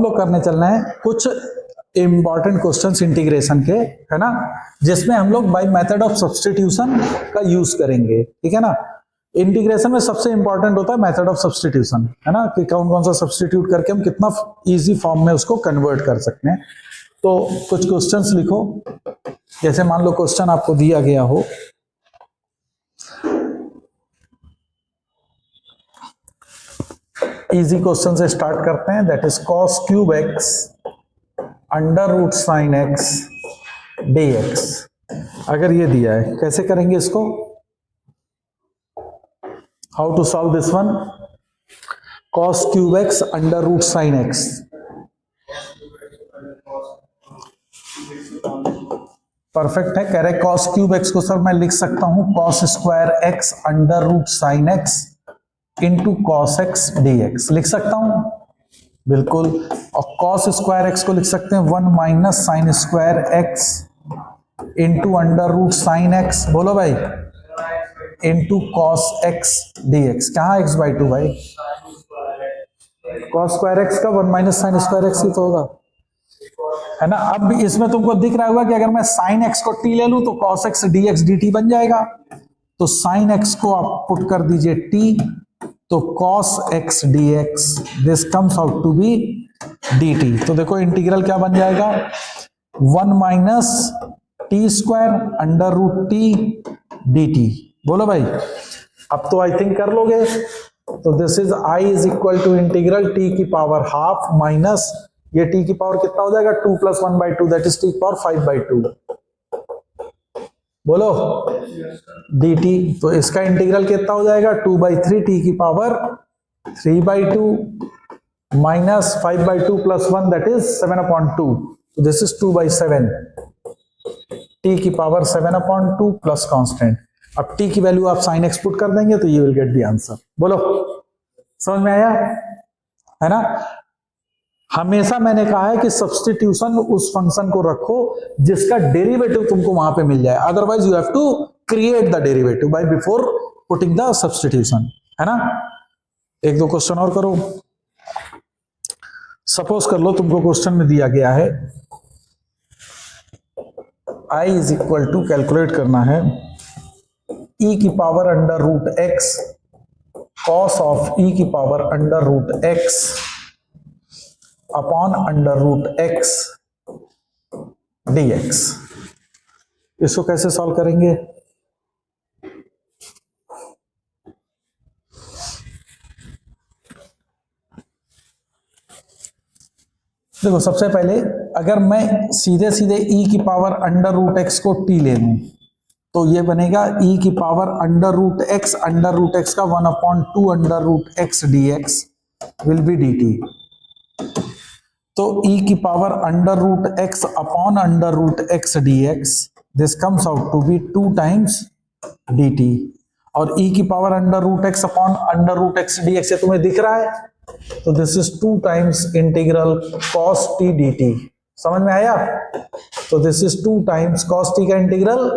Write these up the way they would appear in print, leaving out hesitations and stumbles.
लोग करने चलना है कुछ इंपॉर्टेंट क्वेश्चंस इंटीग्रेशन के, है ना, जिसमें हम लोग बाय मेथड ऑफ सब्स्टिट्यूशन का यूज करेंगे। ठीक है ना, इंटीग्रेशन में सबसे इंपॉर्टेंट होता है मेथड ऑफ सब्स्टिट्यूशन, है ना, कि कौन कौन सा सब्स्टिट्यूट करके हम कितना इजी फॉर्म में उसको कन्वर्ट कर सकते हैं। तो कुछ क्वेश्चंस लिखो, जैसे मान लो क्वेश्चन आपको दिया गया हो, इजी क्वेश्चन से स्टार्ट करते हैं। That is cos cube x under root sine x d x. अगर ये दिया है, कैसे करेंगे इसको? How to solve this one? Cos cube x under root sine x. Perfect है। कह रहे कॉस क्यूब एक्स को सर मैं लिख सकता हूं cos square x under root sine x into cos x d x. लिख सकता हूं, बिल्कुल। और कॉस स्क्वायर एक्स को लिख सकते हैं 1 minus sine square x into under root sine x, बोलो भाई, into cos x d x. कहां एक्स बाई 2 भाई? कॉस स्क्वायर एक्स का 1 माइनस साइन स्क्वायर एक्स ही तो होगा, है ना। अब इसमें तुमको दिख रहा होगा कि अगर मैं साइन एक्स को टी ले लूं तो cos x d x D T बन जाएगा। तो साइन एक्स को आप पुट कर दीजिए टी, तो cos x dx this comes out to be dt। तो देखो इंटीग्रल क्या बन जाएगा, 1 minus t square under root t dt। बोलो भाई, अब तो आई थिंक कर लोगे। तो this is i is equal to integral t की पावर हाफ माइनस ये t की पावर कितना हो जाएगा 2 plus 1 by 2 that is t की पावर 5 बाई 2। बोलो dt। तो इसका इंटीग्रल कितना हो जाएगा 2 बाई 3 टी की power 3 by 2 minus 5 by 2 plus 1 that is 7 upon 2। तो दिस इज 2 बाई 7 टी की पावर 7 अपॉन 2 प्लस कांस्टेंट। अब टी की वैल्यू आप साइन एक्स पुट कर देंगे तो you will get the answer. बोलो समझ में आया, है ना। हमेशा मैंने कहा है कि सब्स्टिट्यूशन उस फंक्शन को रखो जिसका डेरिवेटिव तुमको वहां पे मिल जाए, otherwise you have to create the derivative by before putting the substitution, है ना। एक दो क्वेश्चन और करो। सपोज कर लो तुमको क्वेश्चन में दिया गया है i is equal to calculate करना है e की power under root x cos of e की power under root x upon under root x dx। इसको कैसे सॉल्व करेंगे? देखो सबसे पहले अगर मैं सीधे सीधे e की पावर अंडर रूट एक्स को t ले लूं तो ये बनेगा e की पावर अंडर रूट एक्स का 1 upon 2 under root x dx will be dt। तो e की power under root x upon under root x dx this comes out to be 2 times dt। और e की power under root x upon under root x dx, ये तुम्हें दिख रहा है, तो this is 2 times integral cos t dt। समझ में आया? तो this is 2 times cos t का integral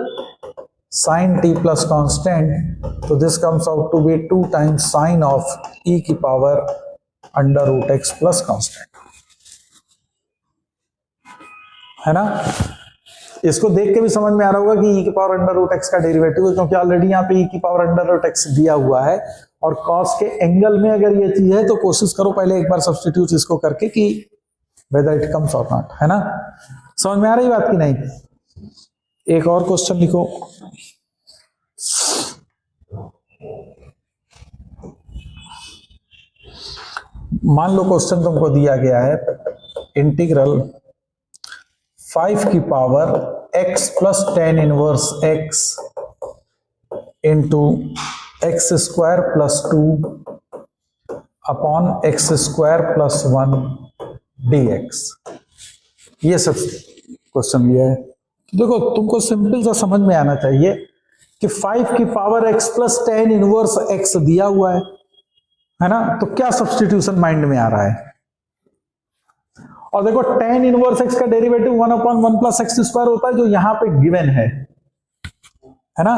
sin t plus constant, तो this comes out to be 2 times sine of e की power under root x plus constant, है ना। इसको देख के भी समझ में आ रहा होगा कि e की पावर अंडर रूट एक्स का डेरिवेटिव है, क्योंकि ऑलरेडी यहाँ पे e की पावर अंडर रूट एक्स दिया हुआ है। और cos के एंगल में अगर ये चीज है तो कोशिश करो पहले एक बार सब्स्टिट्यूट इसको करके कि वेदर इट कम्स और नॉट, है ना। समझ में आ रही बात की नहीं? एक और क्वेश्चन लिखो। मान लो क्वेश्चन तुमको दिया गया है इंटीग्रल 5 की power x plus tan inverse x into x square plus 2 upon x square plus 1 dx। ये सब क्वेश्चन दिया है। देखो तुमको सिंपल सा समझ में आना चाहिए कि 5 की power x plus tan inverse x दिया हुआ है ना, तो क्या सब्स्टिट्यूशन माइंड में आ रहा है? और देखो tan इनवर्स x का derivative 1 upon 1 plus x square होता है जो यहां पे गिवन है ना।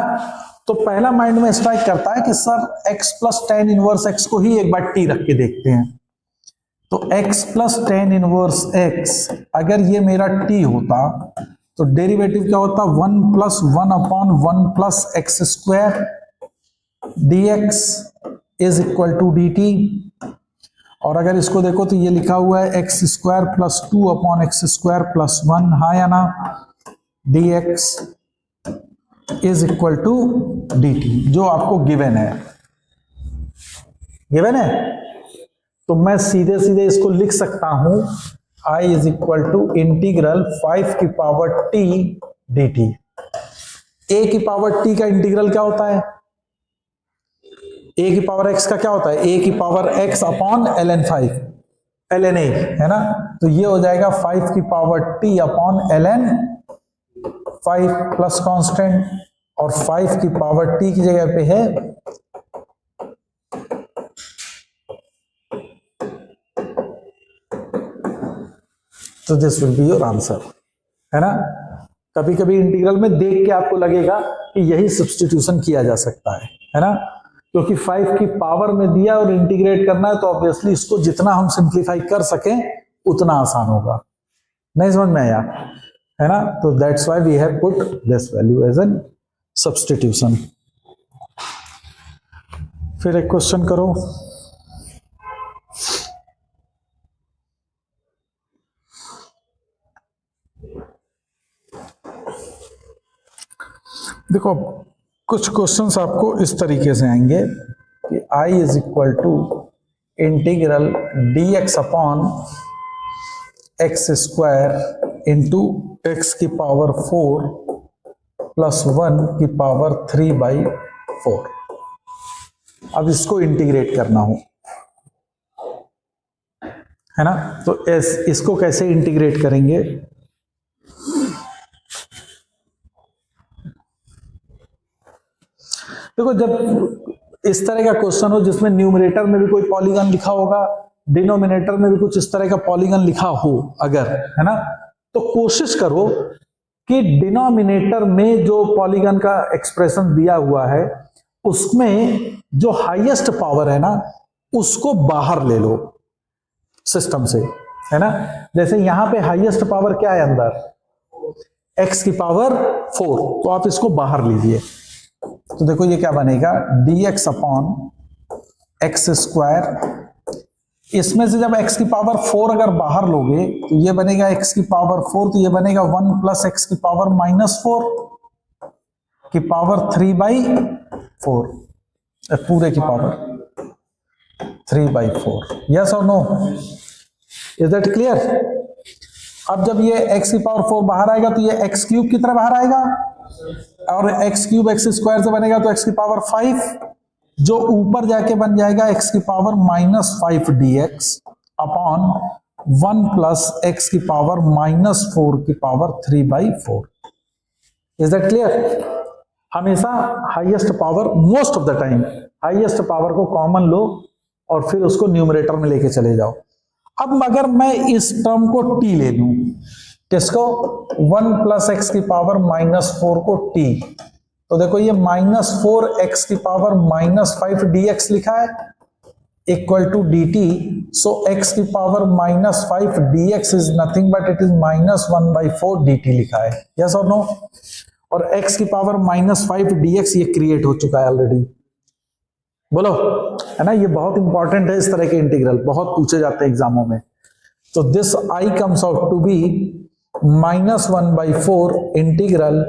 तो पहला माइंड में स्ट्राइक करता है कि sir x plus tan inverse x को ही एक बार t रख के देखते हैं। तो x plus tan inverse x, अगर ये मेरा t होता तो डेरिवेटिव क्या होता, 1 plus 1/1 plus x square dx is equal to dt। और अगर इसको देखो तो ये लिखा हुआ है x square plus 2/x square plus 1, हाँ या ना, dx is equal to dt, जो आपको गिवन है, गिवन है। तो मैं सीधे सीधे इसको लिख सकता हूं, I is equal to integral 5 की पावर t dt। a की पावर t का इंटीग्रल क्या होता है, a की पावर x का क्या होता है, a की power x upon ln 5 ln a, है ना। तो ये हो जाएगा 5 की power t upon ln 5 plus constant, और 5 की पावर t की जगह पे है तो this will be your answer, है ना। कभी कभी इंटीग्रल में देख के आपको लगेगा कि यही सब्स्टिट्यूशन किया जा सकता है ना, क्योंकि 5 की पावर में दिया और इंटीग्रेट करना है, तो ऑब्वियसली इसको जितना हम सिंप्लीफाई कर सकें उतना आसान होगा। नहीं समझ में आया, है ना। तो that's why we have put this value as an substitution. फिर एक क्वेश्चन करो। देखो कुछ क्वेश्चंस आपको इस तरीके से आएंगे कि I is equal to integral dx upon x square into x की पावर 4 प्लस 1 की पावर 3/4। अब इसको इंटीग्रेट करना हो, है ना। तो इसको कैसे इंटीग्रेट करेंगे, देखो जब इस तरह का क्वेश्चन हो जिसमें न्यूमरेटर में भी कोई पॉलीगन लिखा होगा, डिनोमिनेटर में भी कुछ इस तरह का पॉलीगन लिखा हो अगर, है ना, तो कोशिश करो कि डिनोमिनेटर में जो पॉलीगन का एक्सप्रेशन दिया हुआ है उसमें जो हाईएस्ट पावर है ना उसको बाहर ले लो सिस्टम से, है ना। जैसे यहां पे हाईएस्ट पावर क्या है अंदर, x की पावर 4, तो आप इसको बाहर लीजिए। तो देखो ये क्या बनेगा, dx अपॉन एक्स स्क्वायर, इसमें से जब x की पावर 4 अगर बाहर लोगे तो ये बनेगा x की पावर 4, तो ये बनेगा 1 प्लस एक्स की पावर -4 की पावर 3/4, पूरे की पावर 3/4। यस और नो, इज दैट क्लियर। अब जब ये x की पावर 4 बाहर आएगा तो ये x क्यूब की तरह बाहर आएगा, और x क्यूब एक्स स्क्वायर से बनेगा तो x की पावर 5, जो ऊपर जाके बन जाएगा x की power -5 dx upon 1 plus x की पावर -4 की पावर 3/4। Is that clear. हमेशा highest power, most of the time highest power को कॉमन लो और फिर उसको न्यूमरेटर में लेके चले जाओ। अब अगर मैं इस टर्म को t ले लूं, किसको, 1 प्लस एक्स की पावर -4 को t, तो देखो ये -4 एक्स की पावर -5 dx लिखा है equal to dt। So x की power -5 dx is nothing but it is -1/4 dt लिखा है। यस और नो। और x की पावर -5 dx ये क्रिएट हो चुका है ऑलरेडी, बोलो, है ना। ये बहुत इंपॉर्टेंट है, इस तरह के इंटीग्रल बहुत पूछे जाते हैं एग्जामों में। तो this I comes out to be -1/4 integral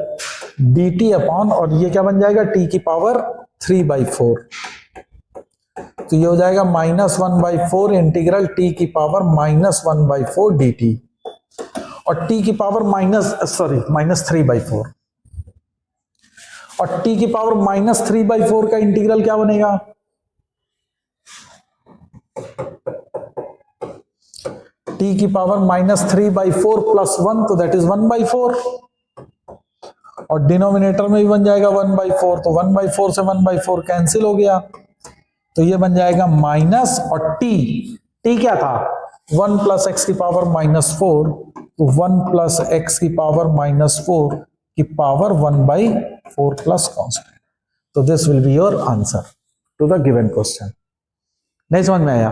dt upon, और ये क्या बन जाएगा, t की पावर 3/4, तो ये हो जाएगा -1/4 इंटीग्रल t की पावर -1/4 dt, और t की पावर -3/4, और t की पावर -3/4 का इंटीग्रल क्या बनेगा, t की पावर -3/4 प्लस 1, तो दैट इज 1/4, और डिनोमिनेटर में भी बन जाएगा 1/4, तो 1/4 से 1/4 कैंसिल हो गया, तो ये बन जाएगा माइनस, और t क्या था, 1 प्लस एक्स की पावर -4, तो 1 प्लस एक्स की पावर -4 की पावर 1/4 प्लस कांस्टेंट। तो this will be your answer to the given question. नहीं समझ में आया।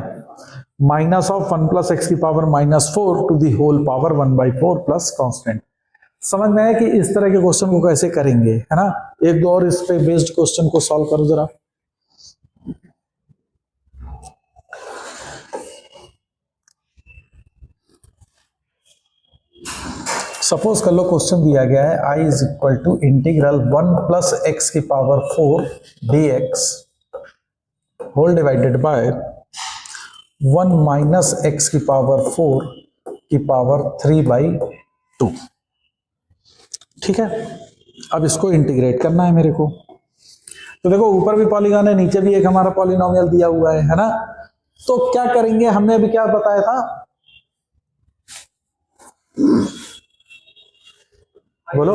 माइनस ऑफ 1 प्लस एक्स की power -4 to the whole power 1/4 plus constant. समझ में आया कि इस तरह के क्वेश्चन को कैसे करेंगे, है ना। एक दो और इस पे बेस्ड क्वेश्चन को सॉल्व करो जरा। सपोज कर लो क्वेश्चन दिया गया है I is equal to integral 1 plus x की power 4 dx whole divided by 1 minus x की पावर 4 की पावर 3/2। ठीक है, अब इसको इंटीग्रेट करना है मेरे को। तो देखो ऊपर भी पॉलीगॉन है, नीचे भी एक हमारा पॉलिनोमियल दिया हुआ है ना। तो क्या करेंगे, हमने अभी क्या बताया था, बोलो,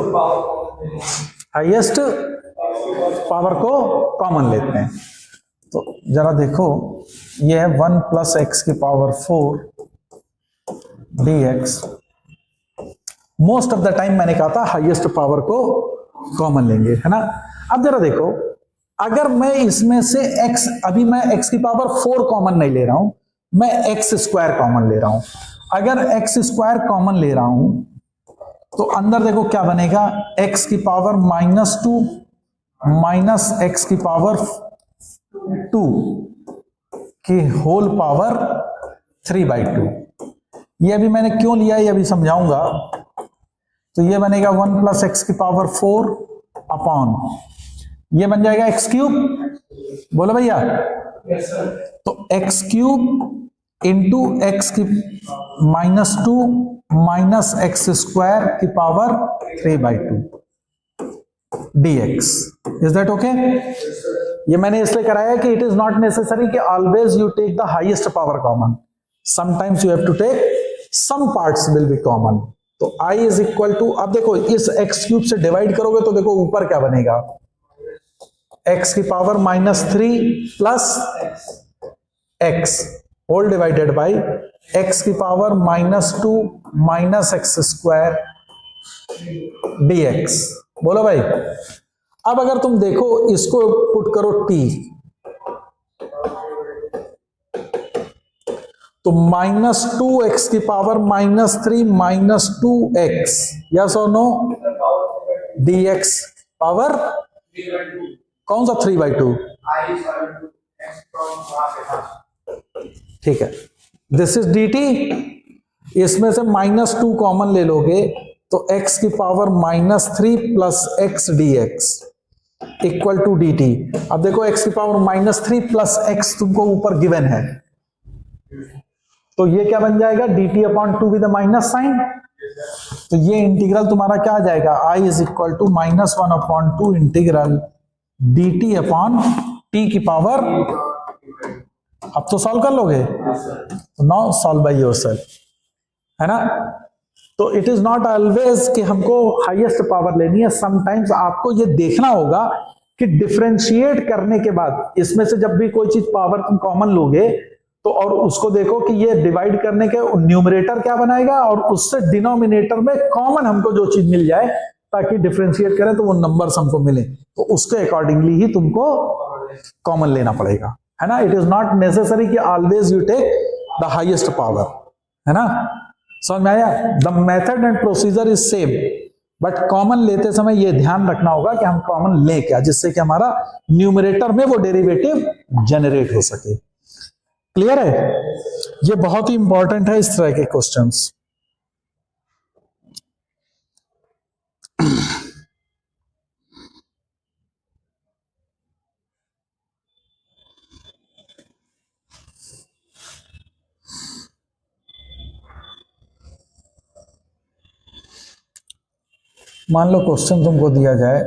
हाईएस्ट पावर को कॉमन लेते हैं। तो जरा देखो, ये है 1 प्लस एक्स की power 4 dx। Most of the time मैंने कहा था हाईएस्ट पावर को कॉमन लेंगे, है ना। अब जरा देखो, अगर मैं इसमें से x, अभी मैं x की पावर 4 कॉमन नहीं ले रहा हूं, मैं x स्क्वायर कॉमन ले रहा हूं। अगर x स्क्वायर कॉमन ले रहा हूं तो अंदर देखो क्या बनेगा, x की पावर -2 माइनस एक्स की पावर 2 की होल पावर 3/2। ये अभी मैंने क्यों लिया है ये अभी समझाऊंगा। तो ये बनेगा 1 प्लस एक्स की पावर 4 अपॉन, ये बन जाएगा एक्स क्यूब, बोलो भैया। तो एक्स क्यूब इंटू एक्स की -2 माइनस एक्स स्क्वायर की power 3/2 dx। Is that okay? ये मैंने इसलिए कराया कि इट इज नॉट नेसेसरी कि always you take the highest power common, sometimes you have to take some parts will be common. तो I is equal to, अब देखो इस एक्स क्यूब से डिवाइड करोगे तो देखो ऊपर क्या बनेगा, एक्स की power -3 plus x whole divided by x की power -2 minus x square dx। बोलो भाई। अब अगर तुम देखो इसको पुट करो t, तो -2x की पावर -3 माइनस 2x, यस और नो, dx पावर कौन सा 3/2? ठीक है, दिस इज dt। इसमें से -2 कॉमन ले लोगे तो x की power -3 plus x dx equal to dt। अब देखो x की पावर -3 प्लस x तुमको ऊपर गिवन है, तो ये क्या बन जाएगा, dt upon 2 with minus sign. तो ये इंटीग्रल तुम्हारा क्या आ जाएगा, I is equal to -1 upon 2 integral dt upon t की पावर। अब तो सॉल्व कर लोगे, नाउ सॉल्व बाय योरसेल्फ, है ना। तो इट इज नॉट ऑलवेज कि हमको हाईएस्ट पावर लेनी है, समटाइम्स आपको ये देखना होगा कि डिफरेंशिएट करने के बाद इसमें से जब भी कोई चीज पावर तुम कॉमन लोगे तो और उसको देखो कि ये डिवाइड करने के न्यूमरेटर क्या बनाएगा और उससे डिनोमिनेटर में कॉमन हमको जो चीज मिल जाए ताकि डिफरेंशिएट करें तो वो नंबर्स हमको मिले, तो उसके अकॉर्डिंगली ही तुमको कॉमन लेना पड़ेगा, है ना। इट इज नॉट नेसेसरी कि always you take the highest power, है ना। समझ में आया? The method and procedure is same, but common लेते समय ये ध्यान रखना होगा कि हम कॉमन ले क्या, जिससे कि हमारा न्यूमरेटर में वो डेरिवेटिव जनरेट हो सके। क्लियर है? ये बहुत ही इंपॉर्टेंट है इस तरह के क्वेश्चंस। मान लो क्वेश्चन तुमको दिया जाए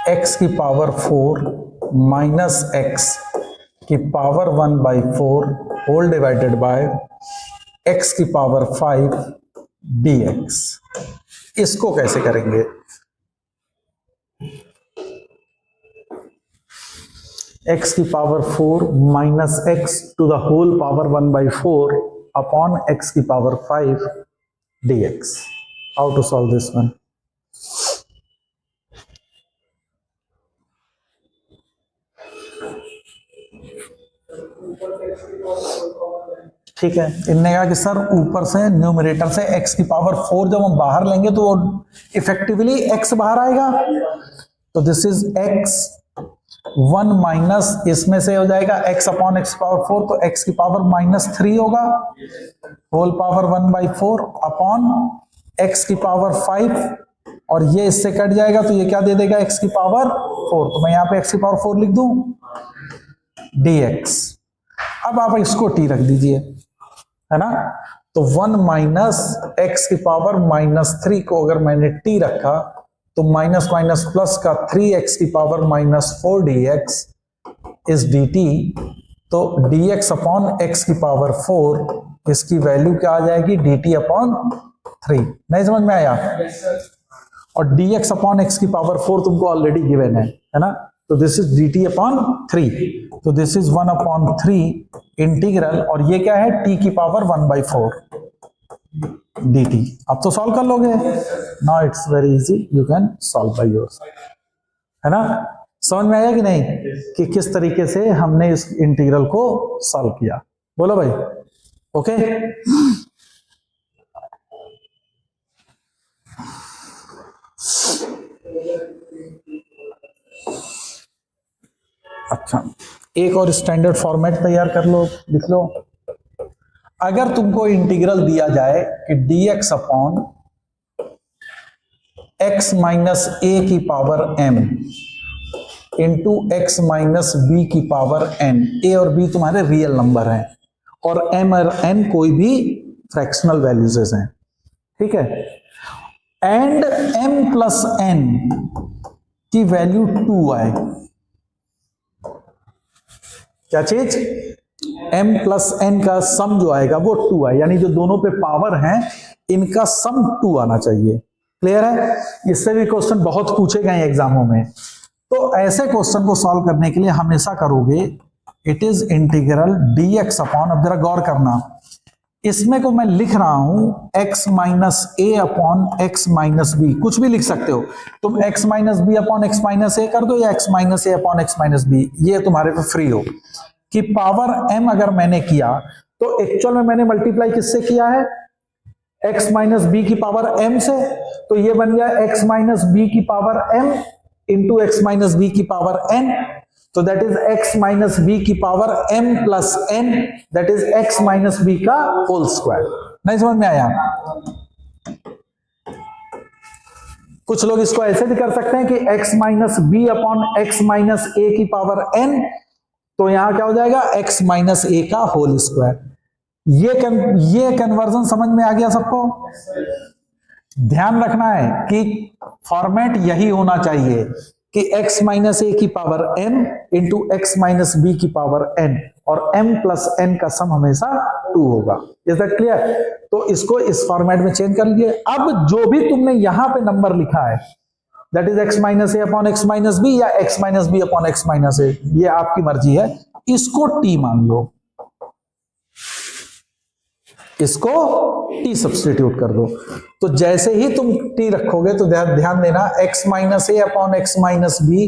x की पावर 4 माइनस x की power 1/4 whole divided by x की पावर 5 dx। इसको कैसे करेंगे? x की power 4 minus x to the whole power 1/4 upon x की power 5 dx। How to solve this one? ठीक है, इनने कहा कि सर ऊपर से न्यूमरेटर से x की पावर 4 जब हम बाहर लेंगे तो इफेक्टिवली x बाहर आएगा, तो दिस इज x 1 माइनस इसमें से हो जाएगा x अपॉन x पावर 4, तो x की पावर -3 होगा, होल पावर 1/4 अपॉन x की पावर 5, और ये इससे कट जाएगा तो ये क्या दे देगा x की पावर 4, तो मैं यहां पे x की पावर 4 लिख दूं dx। अब आप इसको t रख दीजिए, है ना, तो 1 माइनस x की पावर -3 को अगर मैंने t रखा तो माइनस माइनस प्लस का 3x की पावर -4 dx इज dt, तो dx अपॉन x की पावर 4 इसकी वैल्यू क्या आ जाएगी dt अपॉन 3। नहीं समझ में आया? और dx अपॉन x की पावर 4 तुमको ऑलरेडी गिवन है ना, तो दिस इज dt अपॉन 3, तो दिस इज 1 अपॉन 3 इंटीग्रल, और ये क्या है t की पावर 1/4 dt। अब तो सॉल्व कर लोगे, now it's very easy, you can solve by yourself, है ना। समझ में आया कि नहीं कि किस तरीके से हमने इस इंटीग्रल को सॉल्व किया? बोलो भाई, ओके। अच्छा, एक और स्टैंडर्ड फॉर्मेट तैयार कर लो, लिख लो। अगर तुमको इंटीग्रल दिया जाए कि dx upon x minus a की power m into x minus b की पावर n, a और b तुम्हारे रियल नंबर हैं और m और n कोई भी फ्रैक्शनल वैल्यूज हैं, ठीक है, एंड m प्लस n की वैल्यू 2 आए। क्या चीज? m प्लस n का सम जो आएगा वो 2 है, यानी जो दोनों पे पावर हैं इनका सम 2 आना चाहिए। क्लियर है? इससे भी क्वेश्चन बहुत पूछे गए एग्जामों में, तो ऐसे क्वेश्चन को सॉल्व करने के लिए हमेशा करोगे it is integral dx upon, अब जरा गौर करना, इसमें को मैं लिख रहा हूं x minus a upon x minus b, कुछ भी लिख सकते हो तुम, x minus b upon x minus a कर दो या x minus a upon x minus b, ये तुम्हारे पे फ्री हो। कि पावर m अगर मैंने किया तो एक्चुअल में मैंने मल्टीप्लाई किससे किया है? x माइनस बी की पावर m से, तो ये बन गया x माइनस बी की power m into x minus b की पावर n, तो that is x minus b की power m plus n, that is x minus b का होल स्क्वायर। नहीं समझ में आया? कुछ लोग इसको ऐसे भी कर सकते हैं कि x minus b upon x minus a की पावर n, तो यहां क्या हो जाएगा x माइनस ए का होल स्क्वायर। ये कन्वर्जन समझ में आ गया सबको? ध्यान रखना है कि फॉर्मेट यही होना चाहिए कि x माइनस ए की power n into x minus b की पावर n, और m प्लस n का सम हमेशा 2 होगा। Is that clear? तो इसको इस फॉर्मेट में चेंज कर लीजिए। अब जो भी तुमने यहां पे नंबर लिखा है that is x minus a upon x minus b या x minus b upon x minus a, ये आपकी मर्जी है, इसको t मान लो, इसको t सब्स्टिट्यूट कर दो। तो जैसे ही तुम t रखोगे तो ध्यान देना x minus a upon x minus b,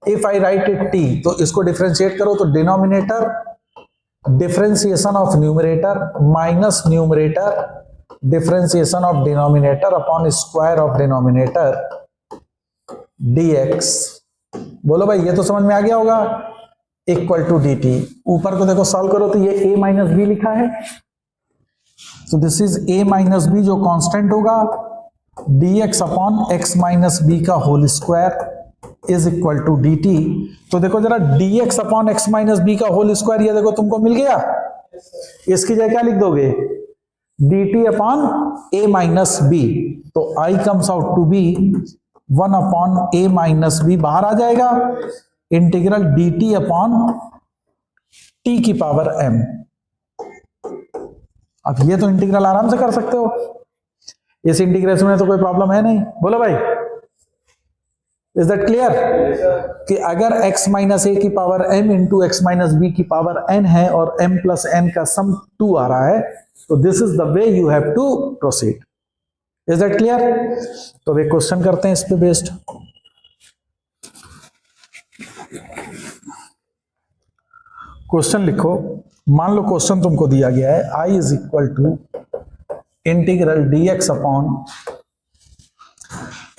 if I write it t, तो इसको डिफरेंशिएट करो तो denominator differentiation of numerator minus numerator differentiation of denominator upon square of denominator dx। बोलो भाई, ये तो समझ में आ गया होगा, इक्वल टू dt। ऊपर को देखो सॉल्व करो तो ये a माइनस बी लिखा है, तो this is a minus b जो कांस्टेंट होगा, dx upon x minus b का whole square is equal to dt। तो देखो जरा dx upon x minus b का होल स्क्वायर, ये देखो तुमको मिल गया। इसकी जगह क्या लिख दोगे? dt upon a minus b, तो i comes out to be 1 upon a minus b, बाहर आ जाएगा, इंटीग्रल dt अपॉन t की पावर m। अब ये तो इंटीग्रल आराम से कर सकते हो, इस इंटीग्रेशन में तो कोई प्रॉब्लम है नहीं। बोलो भाई, इज दैट क्लियर? कि अगर x माइनस ए की power m into x minus b की पावर n है और m प्लस n का सम 2 आ रहा है, तो this is the way you have to proceed. Is that clear? तो वे क्वेश्चन करते हैं इस पे बेस्ड। क्वेश्चन लिखो। मान लो क्वेश्चन तुमको दिया गया है I is equal to integral dx upon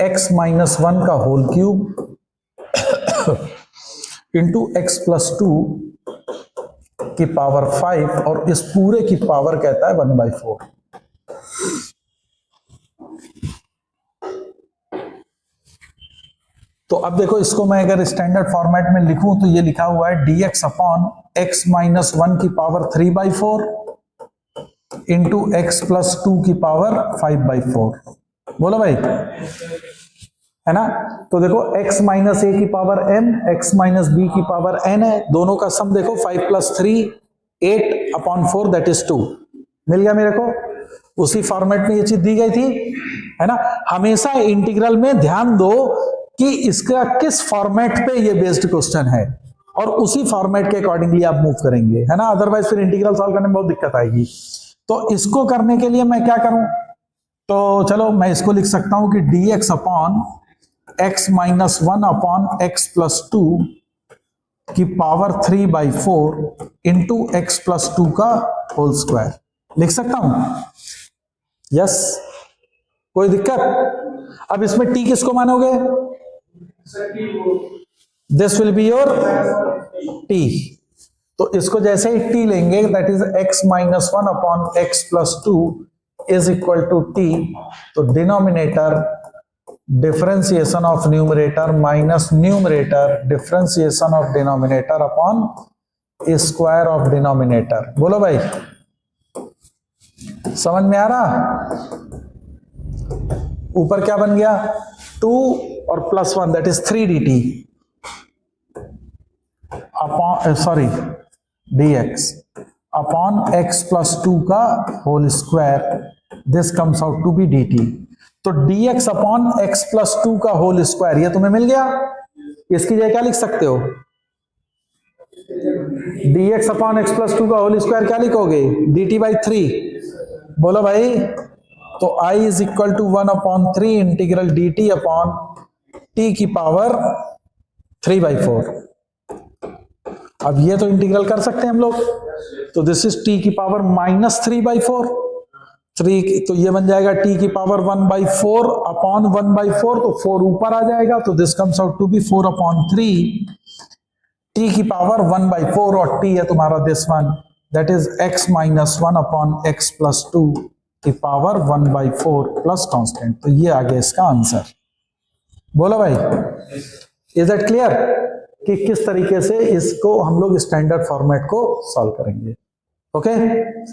x minus 1 का whole cube into x plus 2 की पावर 5 और इस पूरे की पावर कहता है 1/4। तो अब देखो इसको मैं अगर स्टैंडर्ड फॉर्मेट में लिखूं तो ये लिखा हुआ है dx अपॉन x माइनस 1 की पावर 3/4 इंटू x प्लस 2 की पावर 5/4। बोलो भाई, है ना। तो देखो x माइनस a की power m, x minus b की पावर n है, दोनों का सम देखो 5 प्लस 3 8 अपॉन 4 दैट इज 2। मिल गया मेरे को। उसी फॉर्मेट में ये चीज दी गई थी, है ना। हमेशा इंटीग्रल में ध्यान दो कि इसका किस फॉर्मेट पे ये बेस्ड क्वेश्चन है और उसी फॉर्मेट के अकॉर्डिंगली आप मूव करेंगे, है ना। अदरवाइज फिर इंटीग्रल सॉल्व करने में बहुत दिक्कत आएगी। तो इसको करने के लिए मैं क्या करूं, तो चलो मैं इसको लिख सकता हूं कि dx upon x minus 1 upon x plus 2 की पावर 3/4 इंटू x प्लस 2 का होल स्क्वायर लिख सकता हूं। यस, कोई दिक्कत। अब इसमें t किसको मानोगे? This will be your t। तो इसको जैसे ही t लेंगे that is x minus 1 upon x plus 2 is equal to t। तो denominator differentiation of numerator minus numerator differentiation of denominator upon square of denominator. बोलो भाई, समझ में आ रहा? ऊपर क्या बन गया? 2 और plus 1 that is 3 dt upon sorry dx upon x plus 2 का whole square. This comes out to be dt। तो dx अपॉन x प्लस 2 का होल स्क्वायर ये तुम्हें मिल गया। इसकी जगह क्या लिख सकते हो? dx अपॉन x प्लस 2 का होल स्क्वायर क्या लिखोगे? dt/3। बोलो भाई। तो I is equal to 1/3 integral dt upon t की पावर 3/4। अब ये तो इंटीग्रल कर सकते हैं हम लोग। तो दिस इज t की पावर माइनस 3/4। 3 तो ये बन जाएगा t की पावर 1/4 अपॉन 1/4, तो 4 ऊपर आ जाएगा। तो this comes out to be 4/3 t की पावर 1/4 और t है तुम्हारा this one that is x minus 1 upon x plus 2 की पावर 1/4 प्लस कांस्टेंट। तो ये आ गया इसका आंसर। बोलो भाई, इज दैट क्लियर कि किस तरीके से इसको हम लोग स्टैंडर्ड फॉर्मेट को सॉल्व करेंगे? ओके